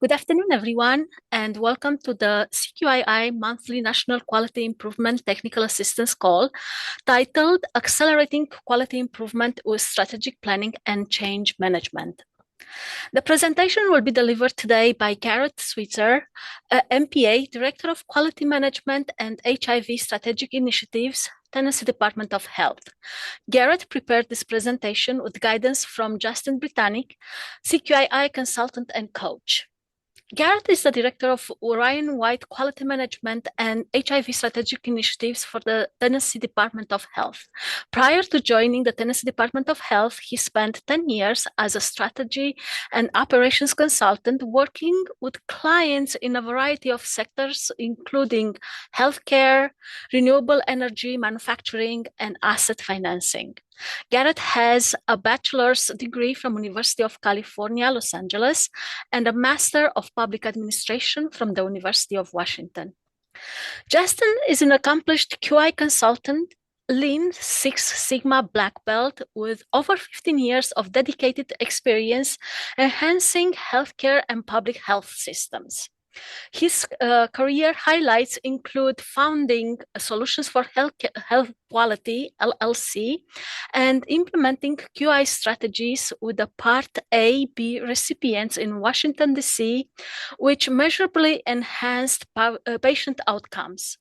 Good afternoon, everyone, and welcome to the CQII Monthly National Quality Improvement Technical Assistance Call, titled Accelerating Quality Improvement with Strategic Planning and Change Management. The presentation will be delivered today by Garrett Switzer, MPA, Director of Quality Management and HIV Strategic Initiatives, Tennessee Department of Health. Garrett prepared this presentation with guidance from Justin Britannic, CQII consultant and coach. Garrett is the director of Orion White Quality Management and HIV Strategic Initiatives for the Tennessee Department of Health. Prior to joining the Tennessee Department of Health, he spent 10 years as a strategy and operations consultant working with clients in a variety of sectors, including healthcare, renewable energy, manufacturing, and asset financing. Garrett has a bachelor's degree from University of California, Los Angeles, and a Master of Public Administration from the University of Washington. Justin is an accomplished QI consultant, Lean Six Sigma Black Belt with over 15 years of dedicated experience enhancing healthcare and public health systems. His career highlights include founding Solutions for Health Quality, LLC, and implementing QI strategies with the Part A-B recipients in Washington, D.C., which measurably enhanced patient outcomes.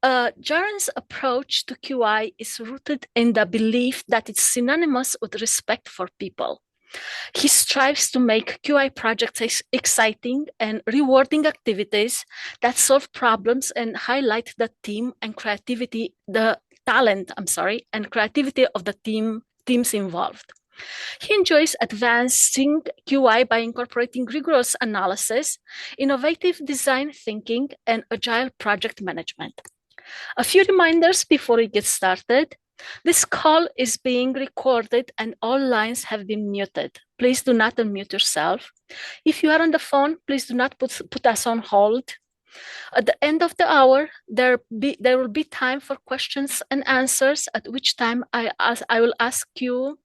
Jaren's approach to QI is rooted in the belief that it's synonymous with respect for people. He strives to make QI projects exciting and rewarding activities that solve problems and highlight the talent and creativity of the teams involved. He enjoys advancing QI by incorporating rigorous analysis, innovative design thinking, and agile project management. A few reminders before we get started. This call is being recorded and all lines have been muted. Please do not unmute yourself. If you are on the phone, please do not put us on hold. At the end of the hour, there will be time for questions and answers, at which time I will ask you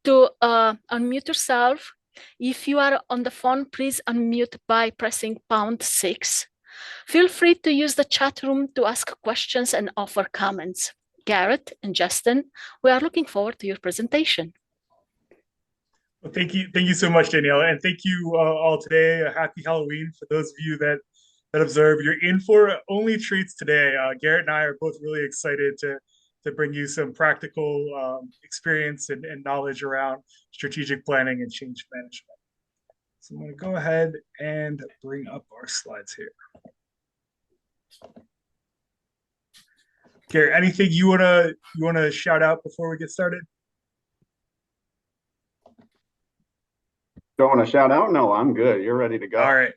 to unmute yourself. If you are on the phone, please unmute by pressing #6. Feel free to use the chat room to ask questions and offer comments. Garrett and Justin, we are looking forward to your presentation. Well, thank you so much, Danielle, and thank you all today. Happy Halloween for those of you that observe. You're in for only treats today. Garrett and I are both really excited to bring you some practical experience and knowledge around strategic planning and change management. So I'm going to go ahead and bring up our slides here. Garrett, anything you wanna shout out before we get started? Don't want to shout out? No, I'm good. You're ready to go. All right.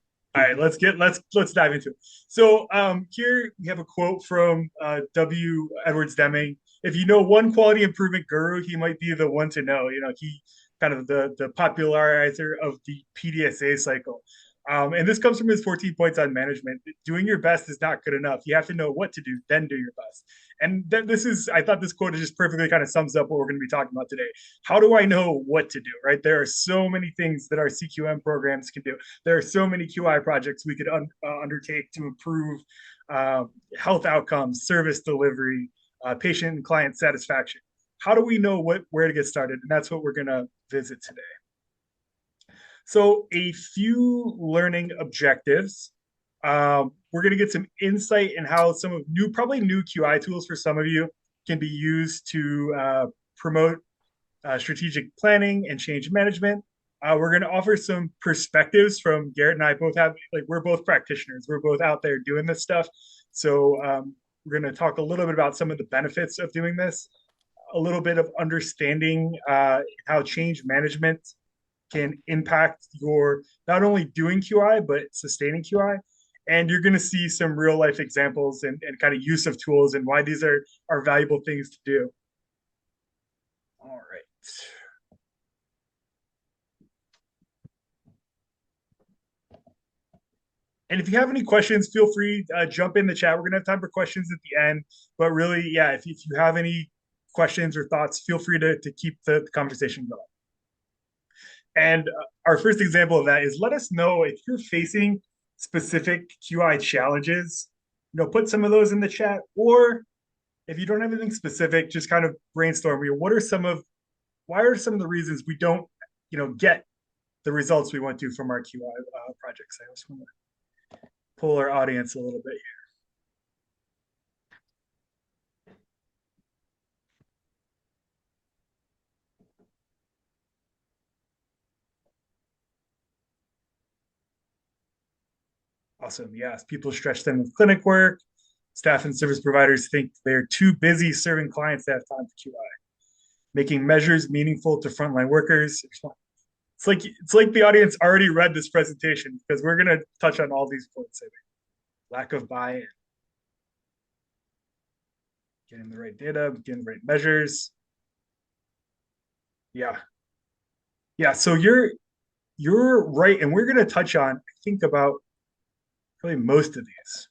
Let's dive into it. So here we have a quote from W. Edwards Deming. If you know one quality improvement guru, he might be the one to know. You know, he kind of the popularizer of the PDSA cycle. And this comes from his 14 points on management. Doing your best is not good enough. You have to know what to do, then do your best. And I thought this quote just perfectly kind of sums up what we're going to be talking about today. How do I know what to do, right? There are so many things that our CQM programs can do. There are so many QI projects we could undertake to improve health outcomes, service delivery, patient and client satisfaction. How do we know where to get started? And that's what we're going to visit today. So a few learning objectives. We're going to get some insight in how some of probably new QI tools for some of you can be used to promote strategic planning and change management. We're going to offer some perspectives from Garrett and I we're both practitioners. We're both out there doing this stuff. So we're going to talk a little bit about some of the benefits of doing this, a little bit of understanding how change management can impact your not only doing QI, but sustaining QI. And you're going to see some real life examples and kind of use of tools and why these are valuable things to do. All right. And if you have any questions, feel free to jump in the chat. We're going to have time for questions at the end. But really, yeah, if you have any questions or thoughts, feel free to keep the conversation going. And our first example of that is let us know if you're facing specific QI challenges. Put some of those in the chat, or if you don't have anything specific, just kind of brainstorm. Why are some of the reasons we don't, get the results we want to from our QI projects? I just want to pull our audience a little bit here. Awesome. Yes, people stretch them with clinic work. Staff and service providers think they're too busy serving clients to have time for QI. Making measures meaningful to frontline workers. It's like the audience already read this presentation because we're going to touch on all these points. I think. Lack of buy-in, getting the right data, getting the right measures. Yeah. So you're right, and we're going to touch on, I think, about probably most of these.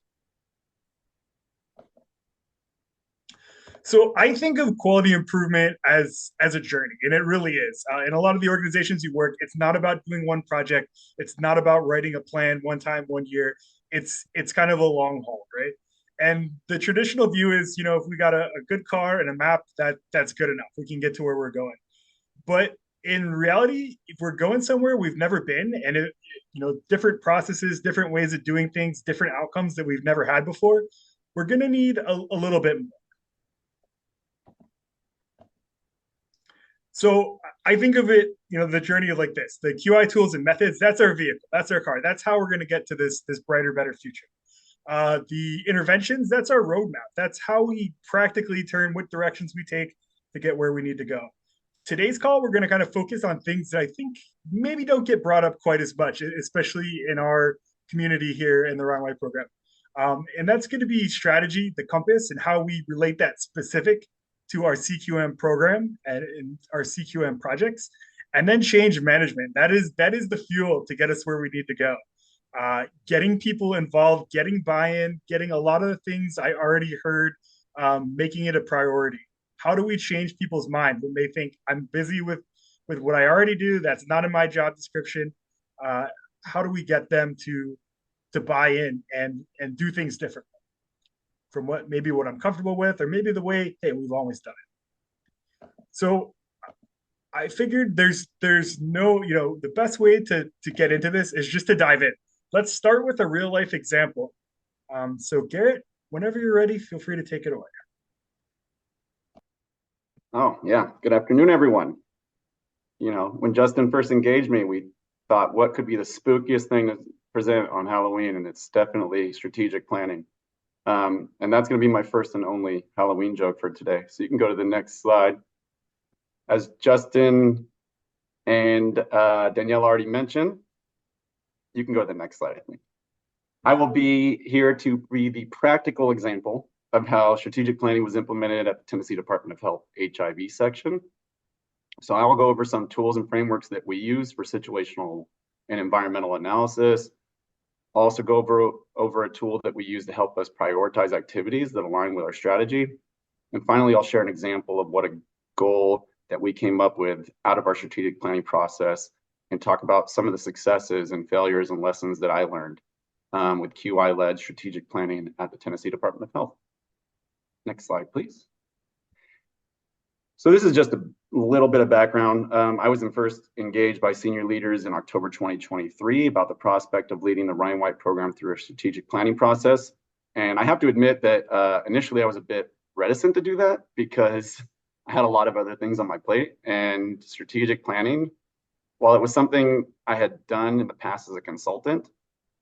So I think of quality improvement as a journey, and it really is. In a lot of the organizations you work, it's not about doing one project. It's not about writing a plan one time, 1 year. It's kind of a long haul, right? And the traditional view is, if we got a good car and a map, that's good enough. We can get to where we're going. But in reality, if we're going somewhere we've never been, and different processes, different ways of doing things, different outcomes that we've never had before, we're going to need a little bit more. So I think of it, the journey of like this: the QI tools and methods. That's our vehicle. That's our car. That's how we're going to get to this brighter, better future. The interventions. That's our roadmap. That's how we practically turn what directions we take to get where we need to go. Today's call, we're going to kind of focus on things that I think maybe don't get brought up quite as much, especially in our community here in the Runway program. And that's going to be strategy, the compass, and how we relate that specific to our CQM program and our CQM projects, and then change management. That is the fuel to get us where we need to go. Getting people involved, getting buy-in, getting a lot of the things I already heard, making it a priority. How do we change people's mind when they think I'm busy with what I already do? That's not in my job description. How do we get them to buy in and do things differently from what I'm comfortable with, or maybe the way, hey, we've always done it. So I figured there's no, the best way to get into this is just to dive in. Let's start with a real life example. So Garrett, whenever you're ready, feel free to take it away. Oh, yeah. Good afternoon, everyone. When Justin first engaged me, we thought, what could be the spookiest thing to present on Halloween? And it's definitely strategic planning. And that's going to be my first and only Halloween joke for today. So you can go to the next slide. As Justin and Danielle already mentioned, you can go to the next slide, I think. I will be here to be the practical example of how strategic planning was implemented at the Tennessee Department of Health HIV section. So I will go over some tools and frameworks that we use for situational and environmental analysis. I'll also go over a tool that we use to help us prioritize activities that align with our strategy. And finally, I'll share an example of what a goal that we came up with out of our strategic planning process, and talk about some of the successes and failures and lessons that I learned with QI-led strategic planning at the Tennessee Department of Health. Next slide, please. So this is just a little bit of background. I was first engaged by senior leaders in October 2023 about the prospect of leading the Ryan White program through a strategic planning process. And I have to admit that initially I was a bit reticent to do that because I had a lot of other things on my plate, and strategic planning, while it was something I had done in the past as a consultant,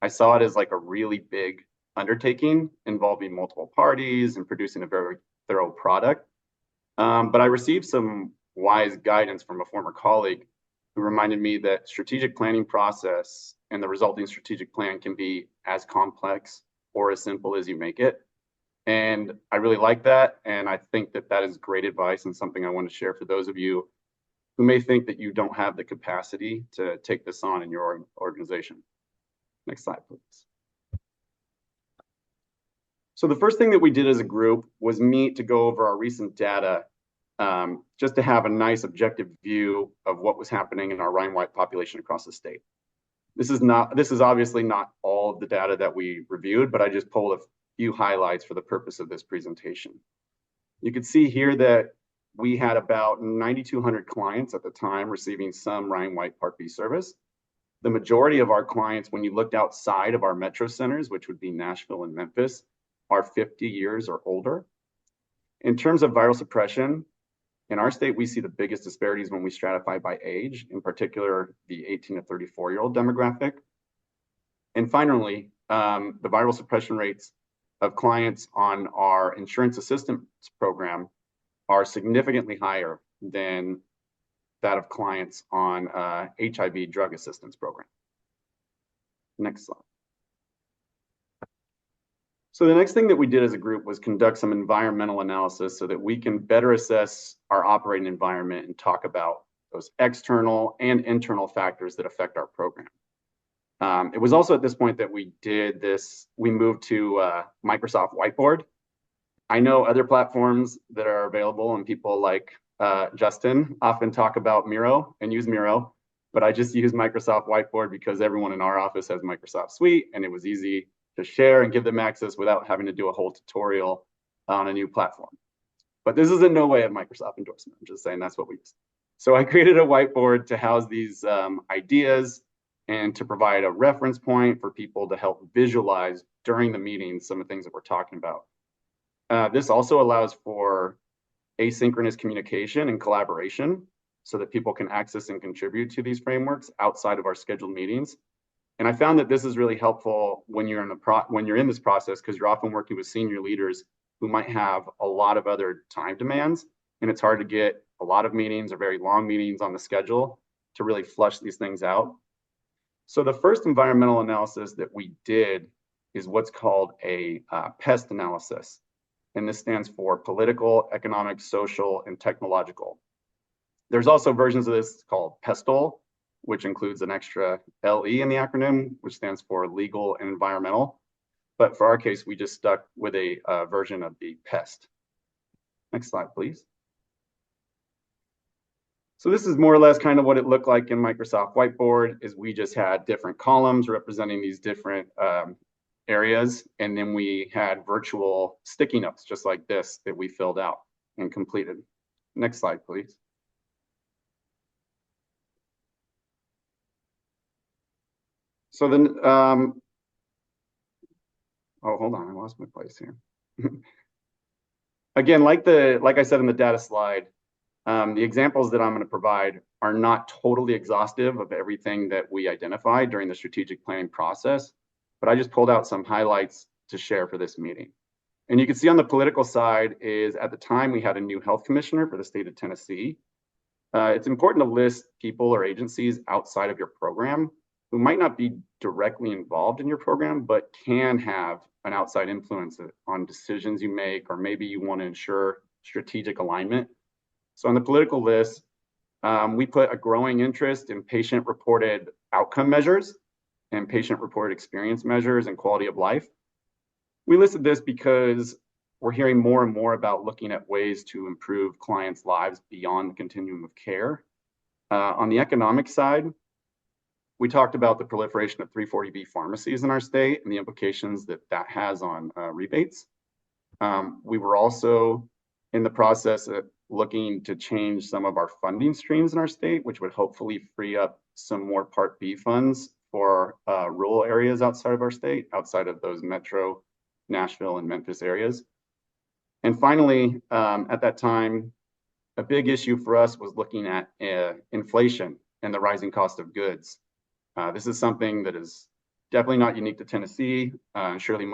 I saw it as like a really big undertaking involving multiple parties and producing a very thorough product. But I received some wise guidance from a former colleague who reminded me that strategic planning process and the resulting strategic plan can be as complex or as simple as you make it. And I really like that. And I think that that is great advice and something I want to share for those of you who may think that you don't have the capacity to take this on in your organization. Next slide, please. So the first thing that we did as a group was meet to go over our recent data just to have a nice objective view of what was happening in our Rhine-White population across the state. This is obviously not all of the data that we reviewed, but I just pulled a few highlights for the purpose of this presentation. You can see here that we had about 9,200 clients at the time receiving some Rhine-White Part B service. The majority of our clients, when you looked outside of our metro centers, which would be Nashville and Memphis, are 50 years or older. In terms of viral suppression, in our state, we see the biggest disparities when we stratify by age, in particular, the 18 to 34-year-old demographic. And finally, the viral suppression rates of clients on our insurance assistance program are significantly higher than that of clients on HIV drug assistance program. Next slide. So the next thing that we did as a group was conduct some environmental analysis so that we can better assess our operating environment and talk about those external and internal factors that affect our program. It was also at this point that we moved to Microsoft Whiteboard. I know other platforms that are available, and people like Justin often talk about Miro and use Miro, but I just use Microsoft Whiteboard because everyone in our office has Microsoft Suite, and it was easy to share and give them access without having to do a whole tutorial on a new platform. But this is in no way a Microsoft endorsement. I'm just saying that's what we use. So I created a whiteboard to house these ideas and to provide a reference point for people to help visualize during the meeting some of the things that we're talking about. This also allows for asynchronous communication and collaboration so that people can access and contribute to these frameworks outside of our scheduled meetings. And I found that this is really helpful when you're in this process, because you're often working with senior leaders who might have a lot of other time demands, and it's hard to get a lot of meetings or very long meetings on the schedule to really flush these things out. So the first environmental analysis that we did is what's called a PEST analysis. And this stands for political, economic, social, and technological. There's also versions of this called PESTLE, which includes an extra LE in the acronym, which stands for legal and environmental. But for our case, we just stuck with a version of the PEST. Next slide, please. So this is more or less kind of what it looked like in Microsoft Whiteboard, is we just had different columns representing these different areas. And then we had virtual sticky notes, just like this, that we filled out and completed. Next slide, please. So then, oh, hold on, I lost my place here. Again, like I said in the data slide, the examples that I'm going to provide are not totally exhaustive of everything that we identified during the strategic planning process, but I just pulled out some highlights to share for this meeting. And you can see on the political side is at the time we had a new health commissioner for the state of Tennessee. It's important to list people or agencies outside of your program who might not be directly involved in your program, but can have an outside influence on decisions you make, or maybe you want to ensure strategic alignment. So on the political list, we put a growing interest in patient-reported outcome measures and patient-reported experience measures and quality of life. We listed this because we're hearing more and more about looking at ways to improve clients' lives beyond the continuum of care. On the economic side, we talked about the proliferation of 340B pharmacies in our state and the implications that that has on rebates. We were also in the process of looking to change some of our funding streams in our state, which would hopefully free up some more Part B funds for rural areas outside of our state, outside of those metro Nashville and Memphis areas. And finally, at that time, a big issue for us was looking at inflation and the rising cost of goods. This is something that is definitely not unique to Tennessee. Surely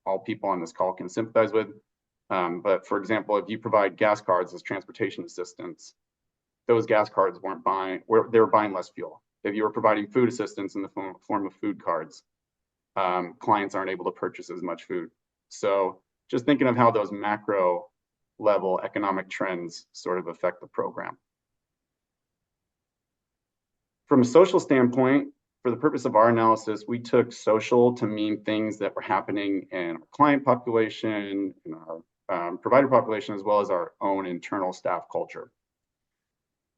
all people on this call can sympathize with. But for example, if you provide gas cards as transportation assistance, those gas cards they were buying less fuel. If you were providing food assistance in the form of food cards, clients aren't able to purchase as much food. So just thinking of how those macro level economic trends sort of affect the program. From a social standpoint, for the purpose of our analysis, we took social to mean things that were happening in our client population, in our provider population, as well as our own internal staff culture.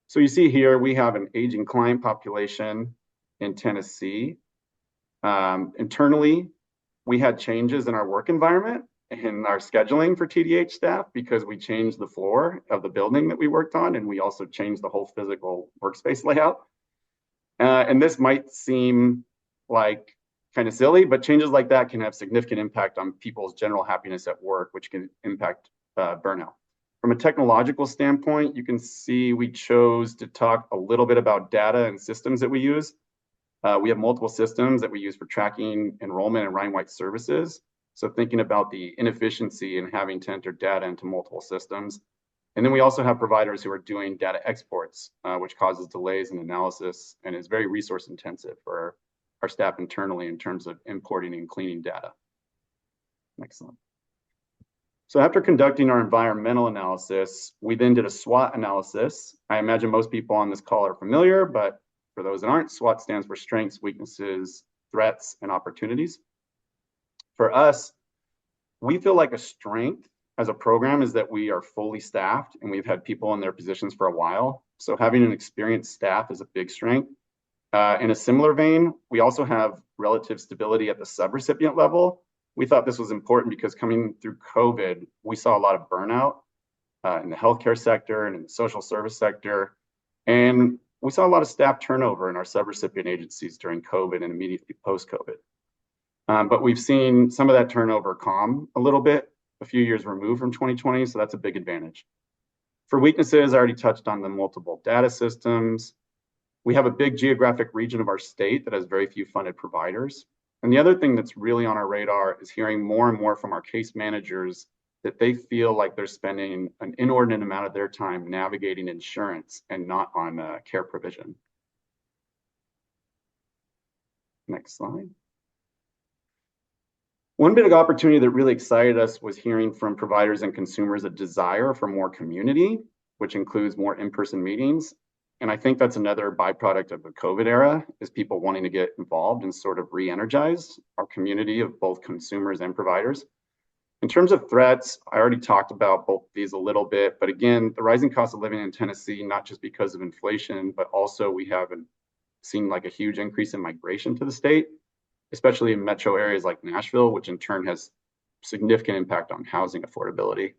So you see here, we have an aging client population in Tennessee. Internally, we had changes in our work environment and our scheduling for TDH staff because we changed the floor of the building that we worked on, and we also changed the whole physical workspace layout. And this might seem like kind of silly, but changes like that can have significant impact on people's general happiness at work, which can impact burnout. From a technological standpoint, you can see we chose to talk a little bit about data and systems that we use. We have multiple systems that we use for tracking enrollment and Ryan White services. So thinking about the inefficiency in having to enter data into multiple systems. And then we also have providers who are doing data exports, which causes delays in analysis and is very resource intensive for our staff internally in terms of importing and cleaning data. Next slide. So after conducting our environmental analysis, we then did a SWOT analysis. I imagine most people on this call are familiar, but for those that aren't, SWOT stands for strengths, weaknesses, threats, and opportunities. For us, we feel like a strength as a program is that we are fully staffed and we've had people in their positions for a while. So having an experienced staff is a big strength. In a similar vein, we also have relative stability at the subrecipient level. We thought this was important because coming through COVID, we saw a lot of burnout in the healthcare sector and in the social service sector. And we saw a lot of staff turnover in our subrecipient agencies during COVID and immediately post-COVID. But we've seen some of that turnover calm a little bit, a few years removed from 2020, so that's a big advantage. For weaknesses, I already touched on the multiple data systems. We have a big geographic region of our state that has very few funded providers. And the other thing that's really on our radar is hearing more and more from our case managers that they feel like they're spending an inordinate amount of their time navigating insurance and not on care provision. Next slide. One big opportunity that really excited us was hearing from providers and consumers a desire for more community, which includes more in-person meetings. And I think that's another byproduct of the COVID era, is people wanting to get involved and sort of re-energize our community of both consumers and providers. In terms of threats, I already talked about both these a little bit, but again, the rising cost of living in Tennessee, not just because of inflation, but also we haven't seen like a huge increase in migration to the state, especially in metro areas like Nashville, which in turn has significant impact on housing affordability.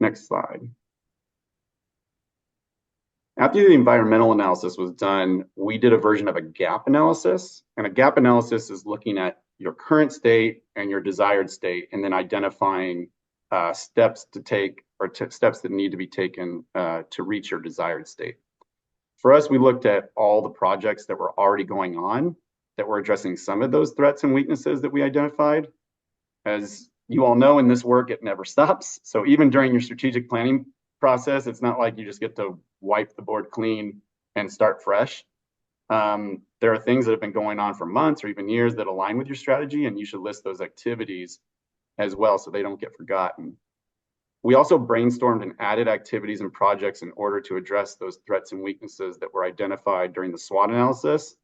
Next slide. After the environmental analysis was done, we did a version of a gap analysis. And a gap analysis is looking at your current state and your desired state, and then identifying steps to take or steps that need to be taken to reach your desired state. For us, we looked at all the projects that were already going on that were addressing some of those threats and weaknesses that we identified. As you all know, in this work, it never stops. So even during your strategic planning process, it's not like you just get to wipe the board clean and start fresh. There are things that have been going on for months or even years that align with your strategy, and you should list those activities as well so they don't get forgotten. We also brainstormed and added activities and projects in order to address those threats and weaknesses that were identified during the SWOT analysis,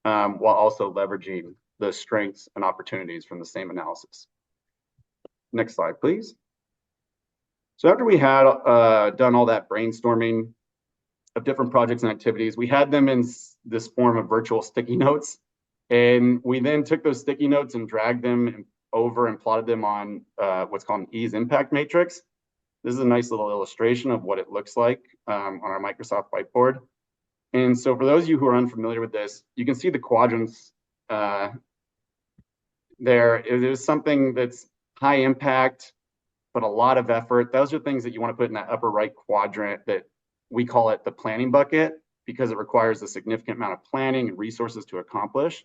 while also leveraging the strengths and opportunities from the same analysis. Next slide, please. So after we had done all that brainstorming of different projects and activities, we had them in this form of virtual sticky notes. And we then took those sticky notes and dragged them over and plotted them on what's called an EASE impact matrix. This is a nice little illustration of what it looks like on our Microsoft whiteboard. And so for those of you who are unfamiliar with this, you can see the quadrants there. It is something that's high impact, but a lot of effort. Those are things that you want to put in that upper right quadrant that we call it the planning bucket, because it requires a significant amount of planning and resources to accomplish.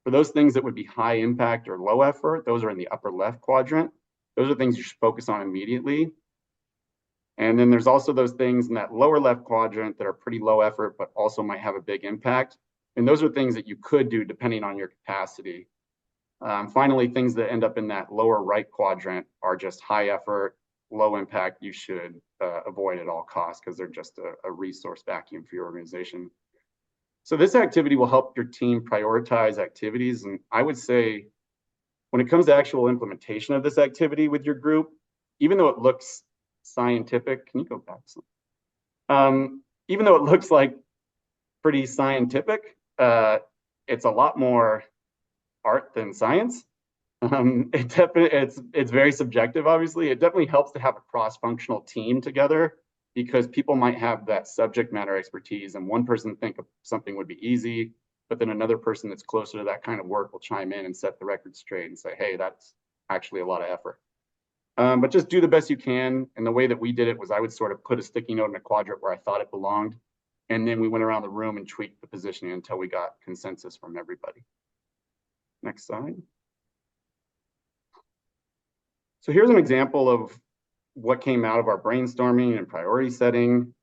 For those things that would be high impact or low effort, those are in the upper left quadrant. Those are things you should focus on immediately. And then there's also those things in that lower left quadrant that are pretty low effort, but also might have a big impact. And those are things that you could do depending on your capacity. Finally, things that end up in that lower right quadrant are just high effort, low impact. You should avoid at all costs because they're just a resource vacuum for your organization. So this activity will help your team prioritize activities. And I would say When it comes to actual implementation of this activity with your group, even though it looks scientific, can you go back some? Even though it looks like pretty scientific, it's a lot more art than science. It's very subjective, obviously. It definitely helps to have a cross-functional team together because people might have that subject matter expertise and one person think something would be easy, but then another person that's closer to that kind of work will chime in and set the record straight and say, hey, that's actually a lot of effort. But just do the best you can. And the way that we did it was I would sort of put a sticky note in a quadrant where I thought it belonged. And then we went around the room and tweaked the positioning until we got consensus from everybody. Next slide. So here's an example of what came out of our brainstorming and priority setting.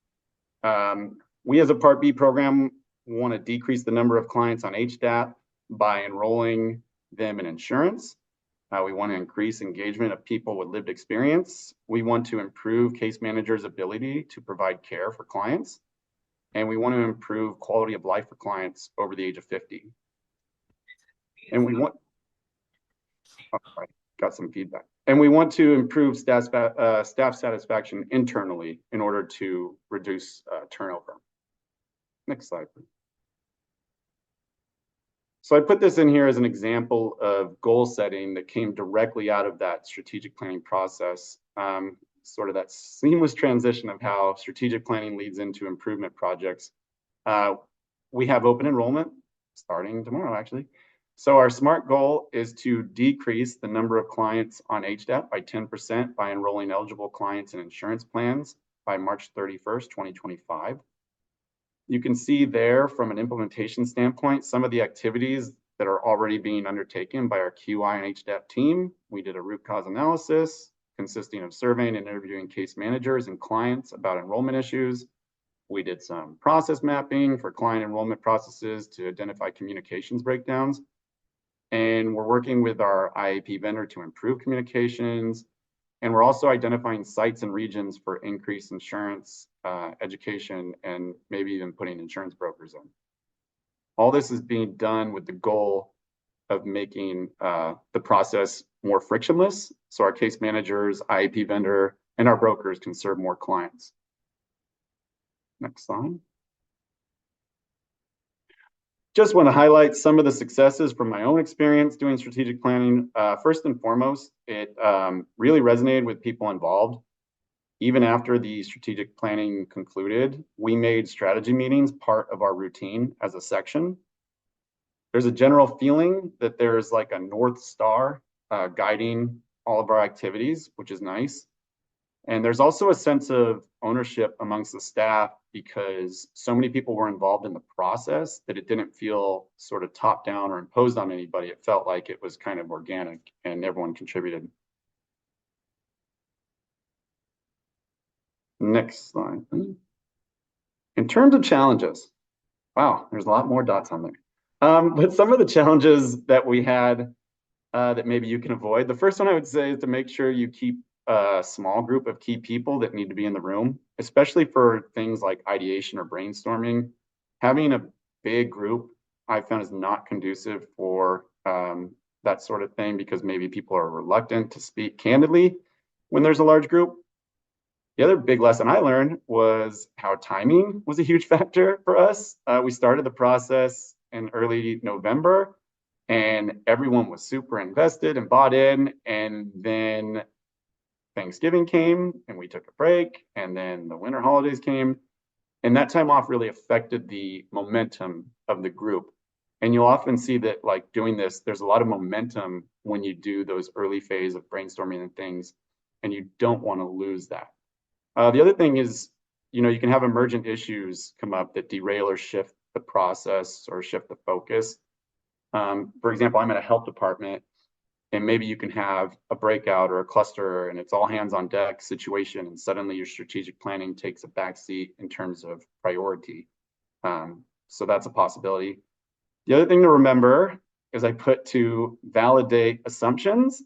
We as a Part B program want to decrease the number of clients on HDAP by enrolling them in insurance. We want to increase engagement of people with lived experience. We want to improve case managers' ability to provide care for clients. And we want to improve quality of life for clients over the age of 50. And we want, I got some feedback. And we want to improve staff satisfaction internally in order to reduce turnover. Next slide, please. So I put this in here as an example of goal setting that came directly out of that strategic planning process, sort of that seamless transition of how strategic planning leads into improvement projects. We have open enrollment starting tomorrow, actually. So our SMART goal is to decrease the number of clients on HDAP by 10% by enrolling eligible clients in insurance plans by March 31st, 2025. You can see there from an implementation standpoint, some of the activities that are already being undertaken by our QI and HDAP team. We did a root cause analysis consisting of surveying and interviewing case managers and clients about enrollment issues. We did some process mapping for client enrollment processes to identify communications breakdowns. And we're working with our IAP vendor to improve communications. And we're also identifying sites and regions for increased insurance, education, and maybe even putting insurance brokers in. All this is being done with the goal of making the process more frictionless, so our case managers, IAP vendor, and our brokers can serve more clients. Next slide. Just want to highlight some of the successes from my own experience doing strategic planning. First and foremost, it really resonated with people involved. Even after the strategic planning concluded, we made strategy meetings part of our routine as a section. There's a general feeling that there's like a North Star guiding all of our activities, which is nice. And there's also a sense of ownership amongst the staff because so many people were involved in the process that it didn't feel sort of top down or imposed on anybody. It felt like it was kind of organic and everyone contributed. Next slide, please. In terms of challenges, wow, there's a lot more dots on there. But some of the challenges that we had that maybe you can avoid. The first one I would say is to make sure you keep a small group of key people that need to be in the room, especially for things like ideation or brainstorming. Having a big group I found is not conducive for that sort of thing because maybe people are reluctant to speak candidly when there's a large group. The other big lesson I learned was how timing was a huge factor for us. We started the process in early November and everyone was super invested and bought in, and then Thanksgiving came and we took a break, and then the winter holidays came, and that time off really affected the momentum of the group. And you'll often see that like doing this, there's a lot of momentum when you do those early phase of brainstorming and things, and you don't want to lose that. The other thing is, you know, you can have emergent issues come up that derail or shift the process or shift the focus. For example, I'm in a health department, and maybe you can have a breakout or a cluster and it's all hands on deck situation, and suddenly your strategic planning takes a backseat in terms of priority. So that's a possibility. The other thing to remember is I put to validate assumptions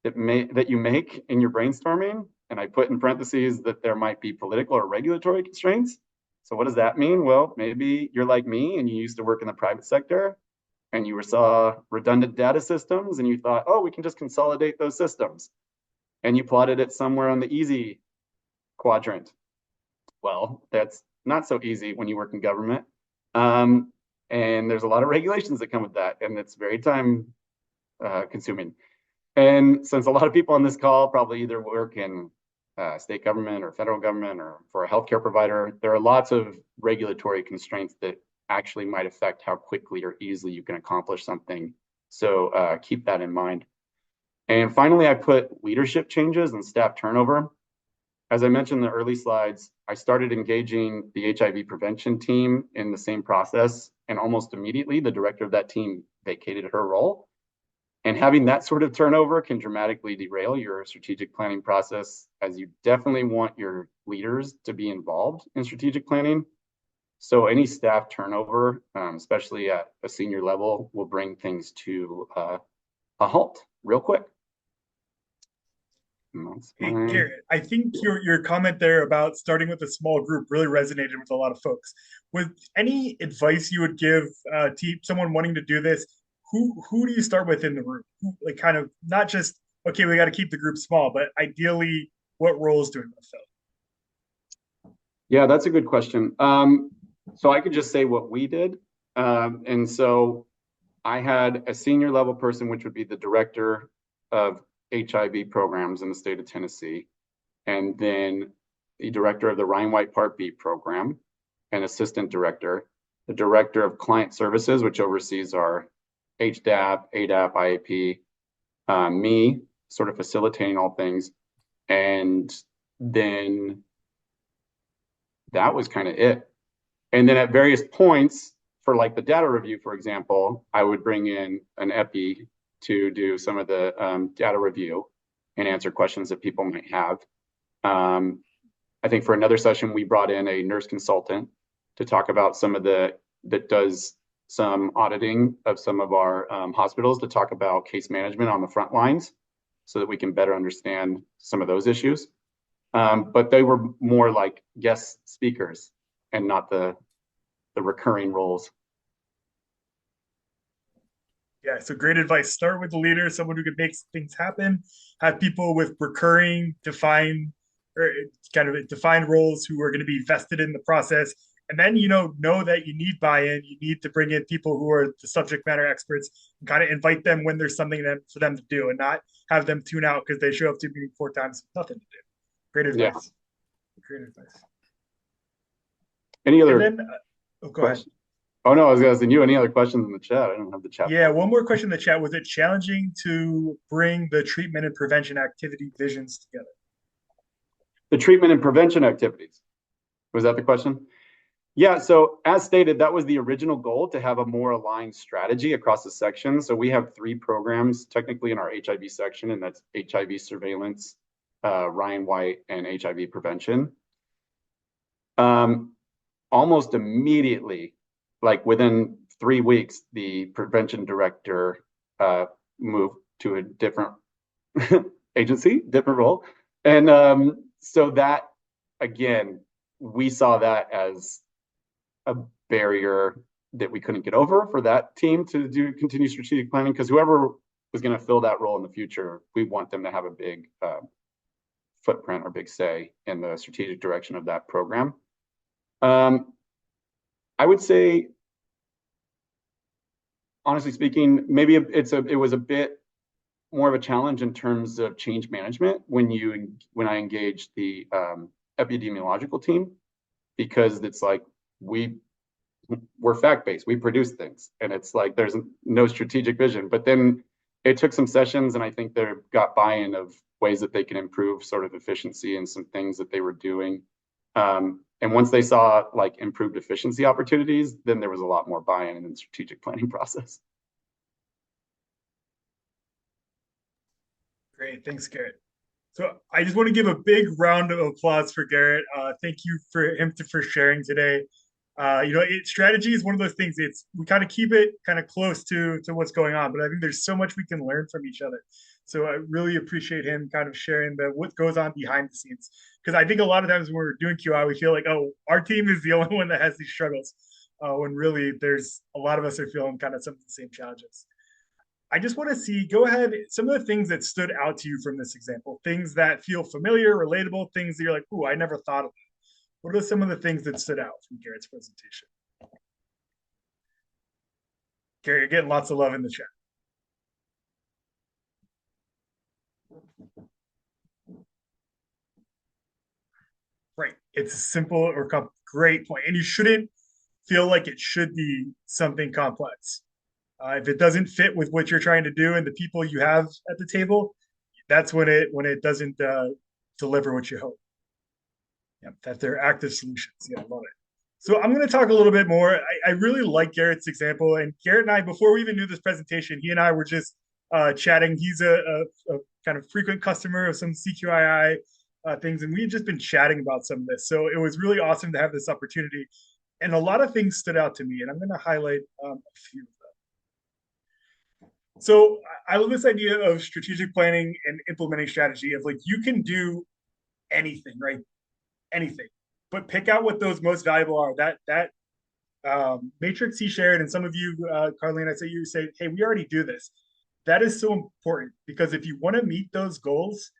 that you make in your brainstorming, and I put in parentheses that there might be political or regulatory constraints. So what does that mean? Well, maybe you're like me and you used to work in the private sector, and you saw redundant data systems and you thought, oh, we can just consolidate those systems. And you plotted it somewhere on the easy quadrant. Well, that's not so easy when you work in government. And there's a lot of regulations that come with that, and it's very time consuming. And since a lot of people on this call probably either work in state government or federal government or for a healthcare provider, there are lots of regulatory constraints that actually might affect how quickly or easily you can accomplish something. So keep that in mind. And finally, I put leadership changes and staff turnover. As I mentioned in the early slides, I started engaging the HIV prevention team in the same process, and almost immediately the director of that team vacated her role. And having that sort of turnover can dramatically derail your strategic planning process, as you definitely want your leaders to be involved in strategic planning. So any staff turnover, especially at a senior level, will bring things to a halt real quick. Hey, Garrett, I think your comment there about starting with a small group really resonated with a lot of folks. With any advice you would give someone wanting to do this, who do you start with in the room? Like, kind of not just, okay, we got to keep the group small, but ideally, what roles do we want to fill? Yeah, that's a good question. So I could just say what we did. And so I had a senior level person, which would be the director of HIV programs in the state of Tennessee, and then the director of the Ryan White Part B program, an assistant director, the director of client services, which oversees our HDAP, ADAP, IAP, me sort of facilitating all things. And then that was kind of it. And then at various points, for like the data review, for example, I would bring in an epi to do some of the data review and answer questions that people might have. I think for another session, we brought in a nurse consultant to talk about some of that does some auditing of some of our hospitals, to talk about case management on the front lines so that we can better understand some of those issues. But they were more like guest speakers and not the recurring roles. Yeah, so great advice. Start with the leader, someone who can make things happen. Have people with recurring, defined, or kind of defined roles who are going to be vested in the process. And then, know that you need buy-in. You need to bring in people who are the subject matter experts and kind of invite them when there's something for them to do, and not have them tune out because they show up to meeting 4 times with nothing to do. Great advice. Yeah. Great advice. Any other? And then, go ahead. Oh, no, I was asking you any other questions in the chat. I don't have the chat. Yeah, one more question in the chat. Was it challenging to bring the treatment and prevention activity visions together? The treatment and prevention activities. Was that the question? Yeah, so as stated, that was the original goal, to have a more aligned strategy across the section. So we have 3 programs technically in our HIV section, and that's HIV surveillance, Ryan White, and HIV prevention. Almost immediately, like within 3 weeks, the prevention director moved to a different agency, different role. And so that, again, we saw that as a barrier that we couldn't get over for that team to continue strategic planning, because whoever was going to fill that role in the future, we want them to have a big footprint or big say in the strategic direction of that program. I would say, honestly speaking, maybe it was a bit more of a challenge in terms of change management when I engaged the epidemiological team, because it's like we're fact-based, we produce things, and it's like there's no strategic vision. But then it took some sessions, and I think they got buy-in of ways that they can improve sort of efficiency and some things that they were doing. And once they saw like improved efficiency opportunities, then there was a lot more buy-in in the strategic planning process. Great, thanks, Garrett. So I just want to give a big round of applause for Garrett. Thank you for him for sharing today. Strategy is one of those things. We kind of keep it kind of close to what's going on, but I think there's so much we can learn from each other. So I really appreciate him kind of sharing what goes on behind the scenes. Because I think a lot of times when we're doing QI, we feel like, oh, our team is the only one that has these struggles. when really there's a lot of us are feeling kind of some of the same challenges. I just want to see, go ahead, some of the things that stood out to you from this example, things that feel familiar, relatable, things that you're like, ooh, I never thought of that. What are some of the things that stood out from Garrett's presentation? Garrett, you're getting lots of love in the chat. Right. It's a simple or great point. And you shouldn't feel like it should be something complex. If it doesn't fit with what you're trying to do and the people you have at the table, that's when it doesn't deliver what you hope. Yeah, that they're active solutions. Yeah, I love it. So I'm going to talk a little bit more. I really like Garrett's example, and Garrett and I, before we even knew this presentation, he and I were just chatting. He's a kind of frequent customer of some CQII things, and we had just been chatting about some of this. So it was really awesome to have this opportunity, and a lot of things stood out to me, and I'm going to highlight a few of them. So I love this idea of strategic planning and implementing strategy of like you can do anything, right? Anything, but pick out what those most valuable are. That matrix he shared, and some of you, Carlene, I say you say, hey, we already do this. That is so important because if you want to meet those goals,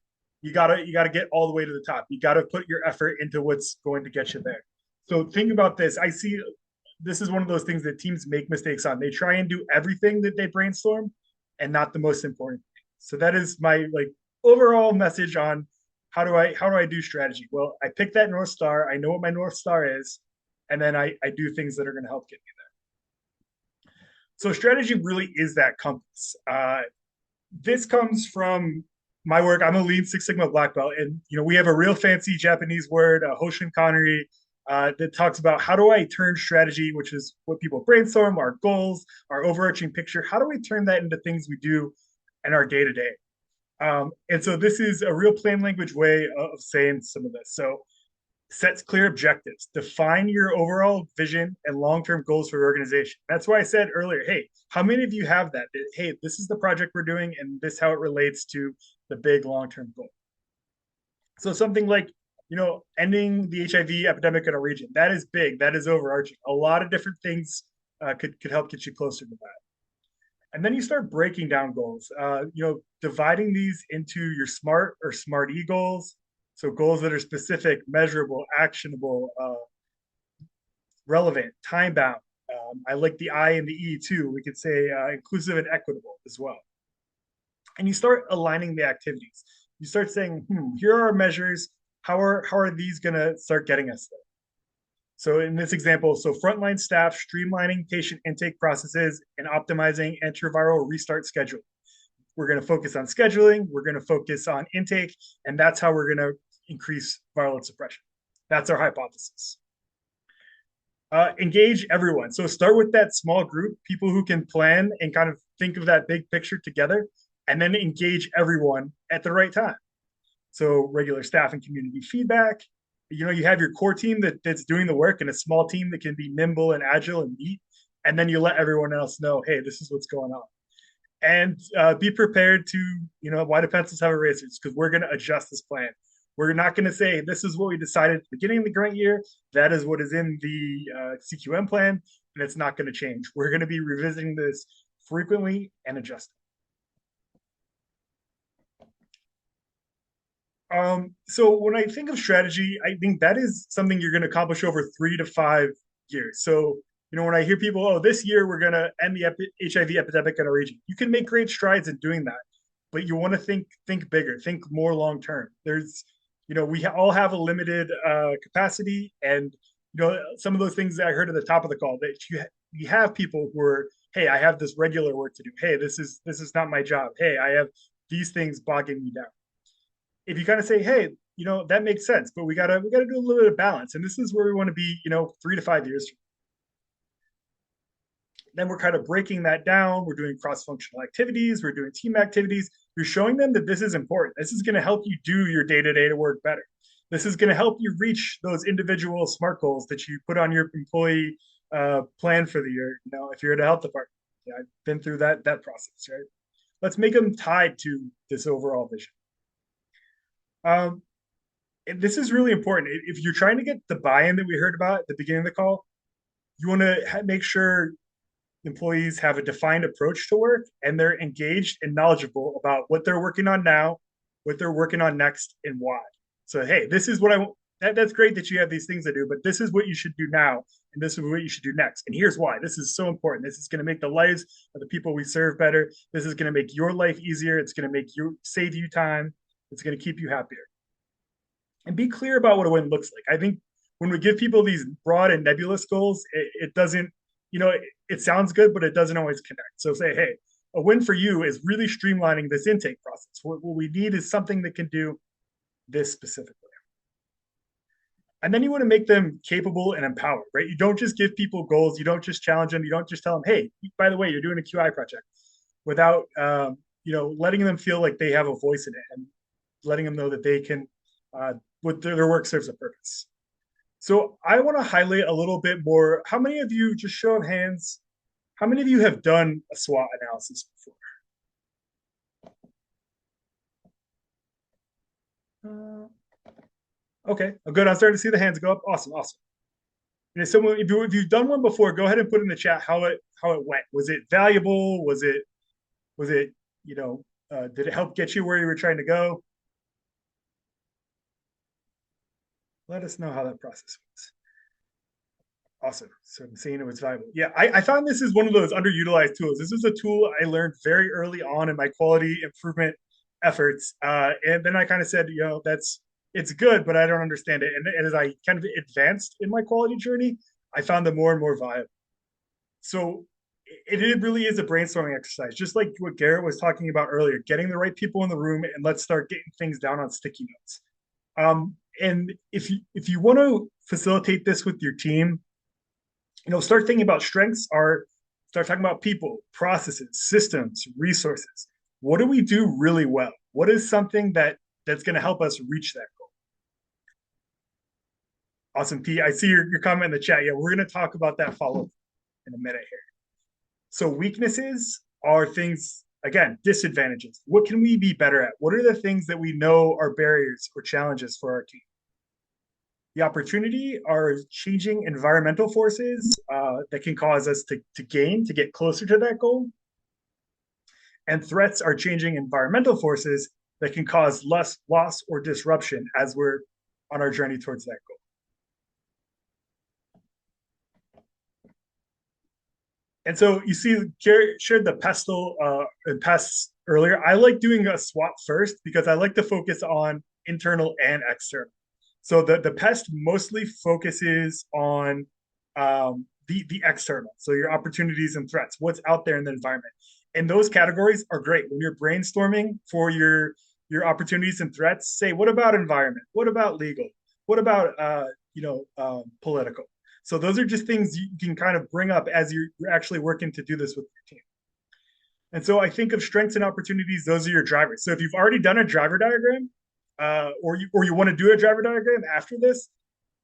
you gotta get all the way to the top. You gotta put your effort into what's going to get you there. So think about this. I see this is one of those things that teams make mistakes on. They try and do everything that they brainstorm and not the most important thing. So that is my like overall message on how do I do strategy? Well, I pick that North Star. I know what my North Star is, and then I do things that are going to help get me there. So strategy really is that compass. This comes from my work. I'm a Lean Six Sigma black belt, and we have a real fancy Japanese word, Hoshin Kanri, that talks about how do I turn strategy, which is what people brainstorm, our goals, our overarching picture. How do we turn that into things we do in our day to day? And so this is a real plain language way of saying some of this. So sets clear objectives, define your overall vision and long-term goals for your organization. That's why I said earlier, hey, how many of you have that? Hey, this is the project we're doing and this how it relates to the big long-term goal. So something like, ending the HIV epidemic in a region, that is big, that is overarching. A lot of different things could help get you closer to that. And then you start breaking down goals, dividing these into your SMART or SMART-E goals. So goals that are specific, measurable, actionable, relevant, time bound. I like the I and the E too. We could say inclusive and equitable as well. And you start aligning the activities. You start saying, here are our measures. How are these going to start getting us there? So in this example, frontline staff streamlining patient intake processes and optimizing antiviral restart schedule. We're going to focus on scheduling. We're going to focus on intake, and that's how we're going to increase viral load suppression. That's our hypothesis. Engage everyone. So start with that small group, people who can plan and kind of think of that big picture together, and then engage everyone at the right time. So regular staff and community feedback. You have your core team that's doing the work and a small team that can be nimble and agile and meet. And then you let everyone else know, hey, this is what's going on. And be prepared to, why do pencils have erasers? Because we're going to adjust this plan. We're not going to say, this is what we decided at the beginning of the grant year. That is what is in the CQM plan, and it's not going to change. We're going to be revisiting this frequently and adjusting. So when I think of strategy, I think that is something you're going to accomplish over 3 to 5 years. So, when I hear people, oh, this year we're going to end the HIV epidemic in our region, you can make great strides in doing that, but you want to think bigger, think more long term. There's, we all have a limited capacity, and some of those things that I heard at the top of the call that you have people who are, hey, I have this regular work to do. Hey, this is not my job. Hey, I have these things bogging me down. If you kind of say, hey, that makes sense, but we gotta do a little bit of balance, and this is where we want to be, 3 to 5 years from now. Then we're kind of breaking that down. We're doing cross-functional activities. We're doing team activities. You're showing them that this is important. This is going to help you do your day-to-day to work better. This is going to help you reach those individual SMART goals that you put on your employee plan for the year. If you're at a health department, I've been through that process, right? Let's make them tied to this overall vision. This is really important. If you're trying to get the buy-in that we heard about at the beginning of the call, You want to make sure employees have a defined approach to work and they're engaged and knowledgeable about what they're working on now, what they're working on next, and why. So, hey, this is what I want. That's great that you have these things to do, but this is what you should do now, and this is what you should do next. And here's why. This is so important. This is going to make the lives of the people we serve better. This is going to make your life easier. It's going to make you save you time. It's going to keep you happier. And be clear about what a win looks like. I think when we give people these broad and nebulous goals, it doesn't, it sounds good, but it doesn't always connect. So say, hey, a win for you is really streamlining this intake process. What we need is something that can do this specifically. And then you want to make them capable and empowered, right? You don't just give people goals. You don't just challenge them. You don't just tell them, hey, by the way, you're doing a QI project without, letting them feel like they have a voice in it and letting them know that they can, what their work serves a purpose. So I want to highlight a little bit more. How many of you, just show of hands, how many of you have done a SWOT analysis before? Okay, good. I'm starting to see the hands go up. Awesome, awesome. And if you've done one before, go ahead and put in the chat how it went. Was it valuable? Was it did it help get you where you were trying to go? Let us know how that process was. Awesome. So I'm saying it was valuable. Yeah, I found this is one of those underutilized tools. This is a tool I learned very early on in my quality improvement efforts. And then I kind of said, it's good, but I don't understand it. And as I kind of advanced in my quality journey, I found them more and more viable. So it really is a brainstorming exercise, just like what Garrett was talking about earlier, getting the right people in the room and let's start getting things down on sticky notes. And if you want to facilitate this with your team, start thinking about strengths start talking about people, processes, systems, resources. What do we do really well? What is something that's going to help us reach that goal? Awesome, Pete. I see your comment in the chat. Yeah, we're going to talk about that follow-up in a minute here. So weaknesses are things, again, disadvantages. What can we be better at? What are the things that we know are barriers or challenges for our team? The opportunity are changing environmental forces that can cause us to get closer to that goal. And threats are changing environmental forces that can cause less loss or disruption as we're on our journey towards that goal. And so you see, Garrett shared the pestle and pests earlier. I like doing a SWOT first because I like to focus on internal and external. So the pest mostly focuses on the external. So your opportunities and threats, what's out there in the environment. And those categories are great. When you're brainstorming for your opportunities and threats, say, what about environment? What about legal? What about political? So those are just things you can kind of bring up as you're actually working to do this with your team. And so I think of strengths and opportunities, those are your drivers. So if you've already done a driver diagram, or you want to do a driver diagram after this,